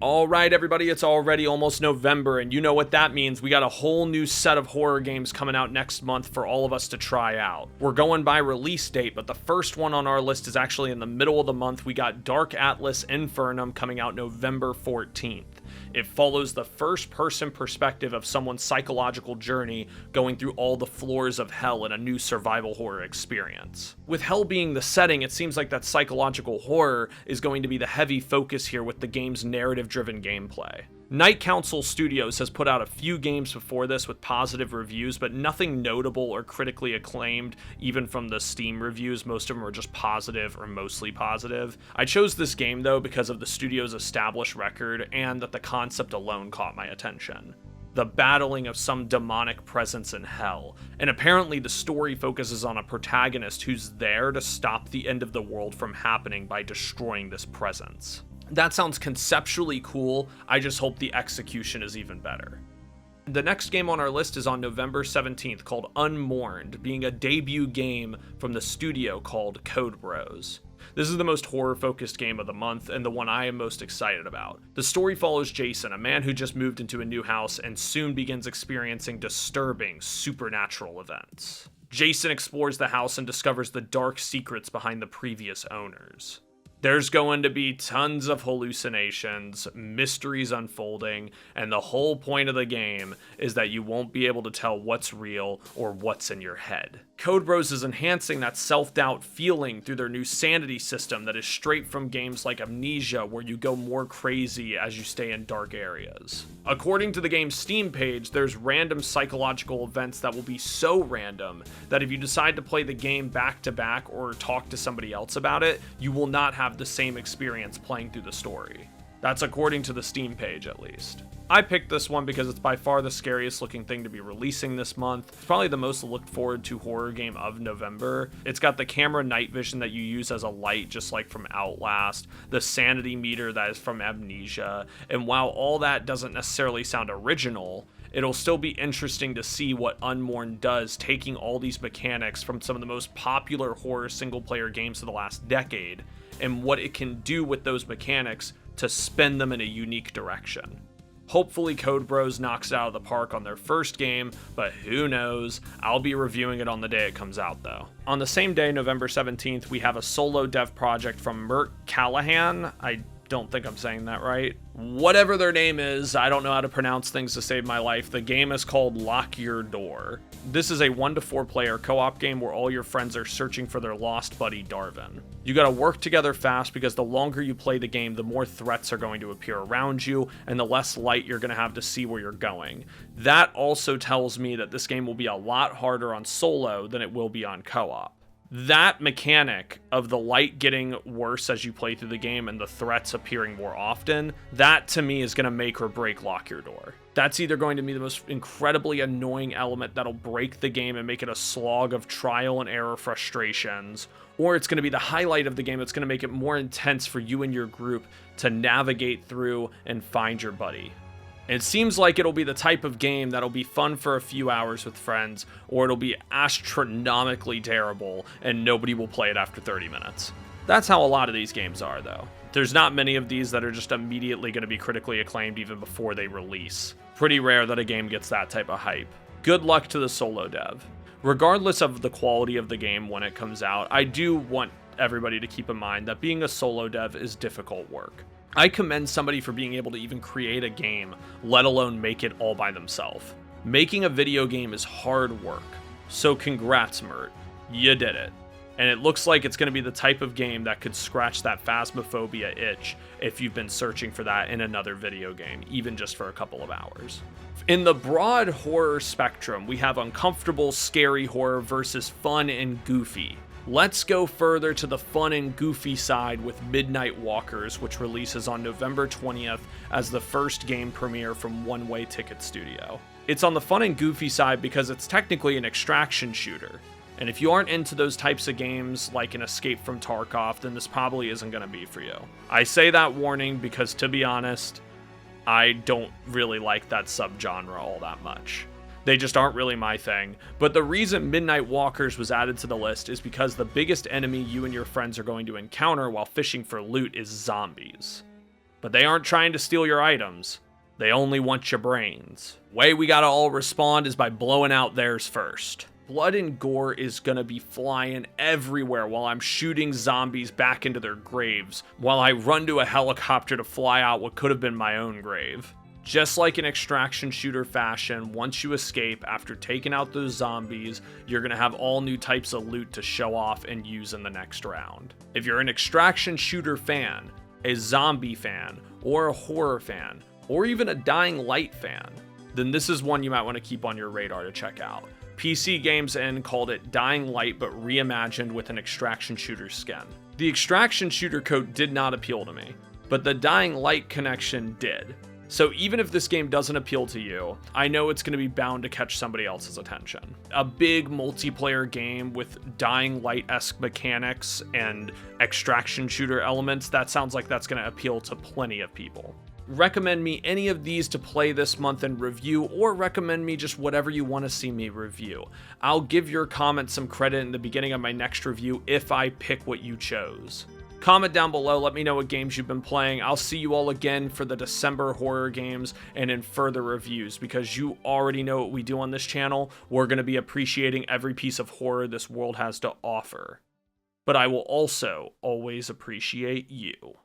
Alright everybody, it's already almost November, and you know what that means. We got a whole new set of horror games coming out next month for all of us to try out. We're going by release date, but the first one on our list is actually in the middle of the month. We got Dark Atlas Infernum coming out November 14th. It follows the first-person perspective of someone's psychological journey going through all the floors of hell in a new survival horror experience. With hell being the setting, it seems like that psychological horror is going to be the heavy focus here with the game's narrative-driven gameplay. Night Council Studios has put out a few games before this with positive reviews, but nothing notable or critically acclaimed, even from the Steam reviews. Most of them are just positive or mostly positive. I chose this game though because of the studio's established record and that the concept alone caught my attention. The battling of some demonic presence in hell, and apparently the story focuses on a protagonist who's there to stop the end of the world from happening by destroying this presence. That sounds conceptually cool, I just hope the execution is even better. The next game on our list is on November 17th called Unmourned, being a debut game from the studio called Code Bros. This is the most horror-focused game of the month and the one I am most excited about. The story follows Jason, a man who just moved into a new house and soon begins experiencing disturbing supernatural events. Jason explores the house and discovers the dark secrets behind the previous owners. There's going to be tons of hallucinations, mysteries unfolding, and the whole point of the game is that you won't be able to tell what's real or what's in your head. Code Bros is enhancing that self-doubt feeling through their new sanity system that is straight from games like Amnesia, where you go more crazy as you stay in dark areas. According to the game's Steam page, there's random psychological events that will be so random that if you decide to play the game back to back or talk to somebody else about it, you will not have the same experience playing through the story. That's according to the Steam page, at least. I picked this one because it's by far the scariest looking thing to be releasing this month. It's probably the most looked forward to horror game of November. It's got the camera night vision that you use as a light, just like from Outlast, the sanity meter that is from Amnesia, and while all that doesn't necessarily sound original, it'll still be interesting to see what Unmourned does, taking all these mechanics from some of the most popular horror single-player games of the last decade, and what it can do with those mechanics to spin them in a unique direction. Hopefully Code Bros knocks it out of the park on their first game, but who knows? I'll be reviewing it on the day it comes out though. On the same day, November 17th, we have a solo dev project from Mert Callahan. I don't think I'm saying that right. Whatever their name is, I don't know how to pronounce things to save my life. The game is called Lockyourdoor. This is a 1 to 4 player co-op game where all your friends are searching for their lost buddy Darwin. You gotta work together fast because the longer you play the game, the more threats are going to appear around you and the less light you're gonna have to see where you're going. That also tells me that this game will be a lot harder on solo than it will be on co-op. That mechanic of the light getting worse as you play through the game and the threats appearing more often, that to me is going to make or break Lockyourdoor. That's either going to be the most incredibly annoying element that'll break the game and make it a slog of trial and error frustrations, or it's going to be the highlight of the game that's going to make it more intense for you and your group to navigate through and find your buddy. It seems like it'll be the type of game that'll be fun for a few hours with friends, or it'll be astronomically terrible and nobody will play it after 30 minutes. That's how a lot of these games are though. There's not many of these that are just immediately going to be critically acclaimed even before they release. Pretty rare that a game gets that type of hype. Good luck to the solo dev. Regardless of the quality of the game when it comes out, I do want everybody to keep in mind that being a solo dev is difficult work. I commend somebody for being able to even create a game, let alone make it all by themselves. Making a video game is hard work, so congrats, Mert. You did it. And it looks like it's going to be the type of game that could scratch that phasmophobia itch if you've been searching for that in another video game, even just for a couple of hours. In the broad horror spectrum, we have uncomfortable, scary horror versus fun and goofy. Let's go further to the fun and goofy side with Midnight Walkers, which releases on November 20th as the first game premiere from One Way Ticket Studio. It's on the fun and goofy side because it's technically an extraction shooter, and if you aren't into those types of games like an Escape from Tarkov, then this probably isn't going to be for you. I say that warning because, to be honest, I don't really like that subgenre all that much. They just aren't really my thing. But the reason Midnight Walkers was added to the list is because the biggest enemy you and your friends are going to encounter while fishing for loot is zombies. But they aren't trying to steal your items. They only want your brains. Way we gotta all respond is by blowing out theirs first. Blood and gore is gonna be flying everywhere while I'm shooting zombies back into their graves, while I run to a helicopter to fly out what could have been my own grave. Just like in extraction shooter fashion, once you escape after taking out those zombies, you're gonna have all new types of loot to show off and use in the next round. If you're an extraction shooter fan, a zombie fan, or a horror fan, or even a Dying Light fan, then this is one you might want to keep on your radar to check out. PC Games N called it Dying Light but reimagined with an extraction shooter skin. The extraction shooter coat did not appeal to me, but the Dying Light connection did. So even if this game doesn't appeal to you, I know it's going to be bound to catch somebody else's attention. A big multiplayer game with Dying Light-esque mechanics and extraction shooter elements, that sounds like that's going to appeal to plenty of people. Recommend me any of these to play this month and review, or recommend me just whatever you want to see me review. I'll give your comment some credit in the beginning of my next review if I pick what you chose. Comment down below, let me know what games you've been playing. I'll see you all again for the December horror games and in further reviews, because you already know what we do on this channel. We're going to be appreciating every piece of horror this world has to offer. But I will also always appreciate you.